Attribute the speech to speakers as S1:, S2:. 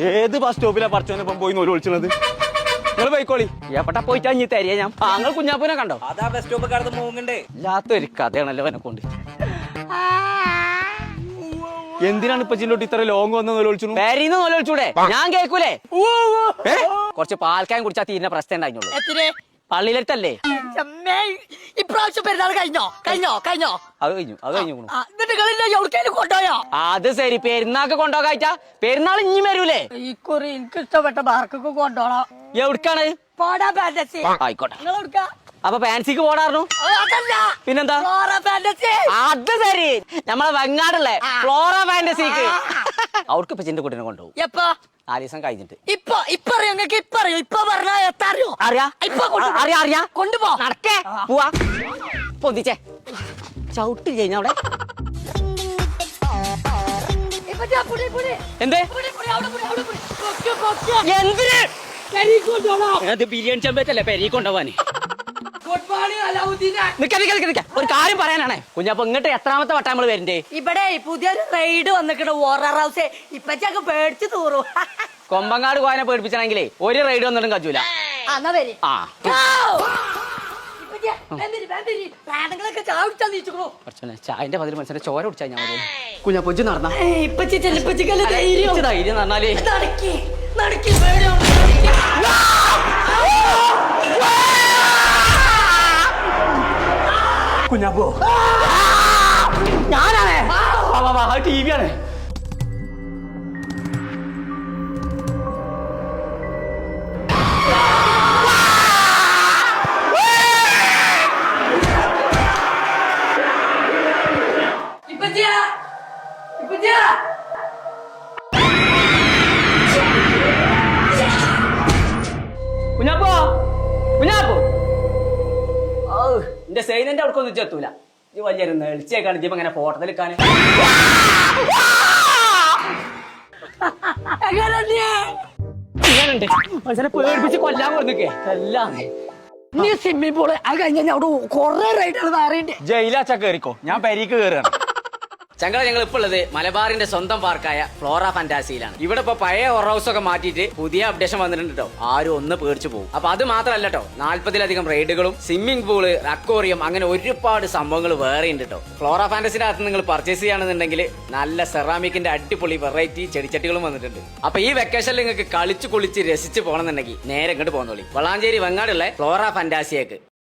S1: ഏത് ബസ് സ്റ്റോപ്പിലാ പഠിച്ചോന്നിപ്പം പോയി നൂല് വിളിച്ചത്? നിങ്ങൾ പോയിക്കോളി. എവിടെ പോയിട്ടാ ഇനി തരിക ഞാൻ? നിങ്ങൾ കുഞ്ഞാപ്പൂനെ കണ്ടോ?
S2: അതാ ബസ് സ്റ്റോപ്പ് കടന്ന് മൂങ്ങണ്ടേ.
S1: ഇല്ലാത്തൊരു കഥയാണല്ലോ അവനെ കൊണ്ട്. എന്തിനാണ് ഇപ്പൊ ചിന്നോട്ട് ഇത്ര ലോങ് വന്ന് നൂല് വിളിച്ചു? പേരീന്ന് നൂല് വിളിച്ചൂടെ? ഞാൻ കേൾക്കൂലേ? കുറച്ച് പാൽക്കായം കുടിച്ചാ തീരുന്ന പ്രശ്നം ഉണ്ടായിരുന്നുള്ളൂ. പള്ളിയിലെടുത്തല്ലേ?
S3: ഇപ്രാവശ്യം പെരുന്നാൾ കഴിഞ്ഞോ?
S1: അത് കഴിഞ്ഞു.
S3: കൊണ്ടോയോ?
S1: അത് ശരി, പെരുന്നാൾക്ക് കൊണ്ടുപോകാ. പെരുന്നാൾ ഇനി വരൂലേ?
S3: ഇക്കുറി എനിക്ക് ഇഷ്ടപ്പെട്ട പാർക്കൊക്കെ കൊണ്ടോളാം.
S1: എവിടക്കാണ്?
S3: പോടാ ഫാന്റസി.
S1: ആയിക്കോട്ടെ.
S3: നിങ്ങൾ എവിടുക്കാ?
S1: അപ്പൊ ഫാൻസിക്ക് പോടായിരുന്നു. പിന്നെന്താ?
S3: Flora fantasy.
S1: അത് ശരി, നമ്മളെ വെങ്ങാടല്ലേ ഫ്ലോറ ഫാന്റസിക്ക്. അവർക്ക് ഇപ്പൊ ചിന്റെ കുട്ടീനെ കൊണ്ടുപോകും.
S3: എപ്പോ?
S1: 4 ദിവസം കഴിഞ്ഞിട്ട്.
S3: ഇപ്പൊ അറിയോ? നിങ്ങൾക്ക് ഇപ്പൊ അറിയോ? ഇപ്പൊ പറഞ്ഞാ എത്താറിയോ?
S1: അറിയാ
S3: കൊണ്ടുപോ.
S1: നടക്കേ പോവാ. പൊന്തിച്ചേ ചവിട്ടി കഴിഞ്ഞ അവിടെ എന്തേ? എന്തിന്? ബിരിയാണി ചെമ്പറ്റല്ലേ പെരി കൊണ്ടുപോവാന്. ഒരു കാര്യം പറയാനാണേ കുഞ്ഞാപ്പ, ഇങ്ങോട്ട് എത്രാമത്തെ വട്ടം നമ്മള് വരണ്ടേ?
S3: ഇവിടെ പുതിയൊരു റൈഡ് വന്നിട്ട് ഓറർ ഹൗസ് ഇപ്പച്ചൊക്കെ പേടിച്ചു തൂറു.
S1: കൊമ്പങ്ങാട് കോയനെ പേടിപ്പിച്ചാണെങ്കിലേ ഒരു റൈഡ് വന്നിട്ടും കജൂല. ചായന്റെ പതിൽ മനസ്സിലെ ചോര കുടിച്ചാ ഞാൻ കുഞ്ഞാപ്പൊച്ചു നടന്ന ധൈര്യം പറഞ്ഞാലേ കുഞ്ഞാപ്പോ ഞാനാണേ. ടി വി ആണ്. കുഞ്ഞാപ്പോ എന്റെ സൈനന്റെ അവിടക്കൊന്നും ചെത്തൂല. ഇത് വലിയൊരു നെളിച്ചേക്കാണ് ഇപ്പൊ ഇങ്ങനെ ഫോട്ടോ എടുക്കാൻ. മനുഷ്യനെ പേടിപ്പിച്ച് കൊല്ലാൻ കൊടുക്കേ എല്ലാം.
S3: നീ സ്വിമ്മിംഗ് പൂള് അത് കഴിഞ്ഞ അവിടെ കൊറേ റൈഡുകൾ വേറെയുണ്ട്.
S1: ജയിലാച്ച കേറിക്കോ, ഞാൻ പെരീക്ക് കേറുകയാണ്. ചങ്കള ഞങ്ങൾ ഇപ്പോൾ ഉള്ളത് മലബാറിന്റെ സ്വന്തം പാർക്കായ ഫ്ലോറ ഫാന്റാസിയിലാണ്. ഇവിടെ ഇപ്പൊ പഴയ ഹൊറർ ഹൗസ് ഒക്കെ മാറ്റിയിട്ട് പുതിയ അപ്ഡേഷൻ വന്നിട്ടുണ്ട് കേട്ടോ. ആരും ഒന്ന് പേടിച്ചു പോകും. അപ്പൊ അത് മാത്രമല്ല കേട്ടോ, 40-ലധികം റൈഡുകളും സ്വിമ്മിംഗ് പൂള്, അക്വേറിയം, അങ്ങനെ ഒരുപാട് സംഭവങ്ങൾ വേറെ ഉണ്ട് കേട്ടോ. ഫ്ലോറ ഫാന്റസിന്റെ അകത്ത് നിങ്ങൾ പർച്ചേസ് ചെയ്യുകയാണെന്നുണ്ടെങ്കിൽ നല്ല സെറാമിക്കിന്റെ അടിപൊളി വെറൈറ്റി ചെടിച്ചട്ടികളും വന്നിട്ടുണ്ട്. അപ്പൊ ഈ വെക്കേഷനിൽ നിങ്ങൾക്ക് കളിച്ച് കുളിച്ച് രസിച്ച് പോകണമെന്നുണ്ടെങ്കിൽ നേരെ ഇങ്ങോട്ട് പോകുന്നോളി. വളാഞ്ചേരി വെങ്ങാടുള്ള ഫ്ലോറ ഫാന്റാസിയേക്ക്.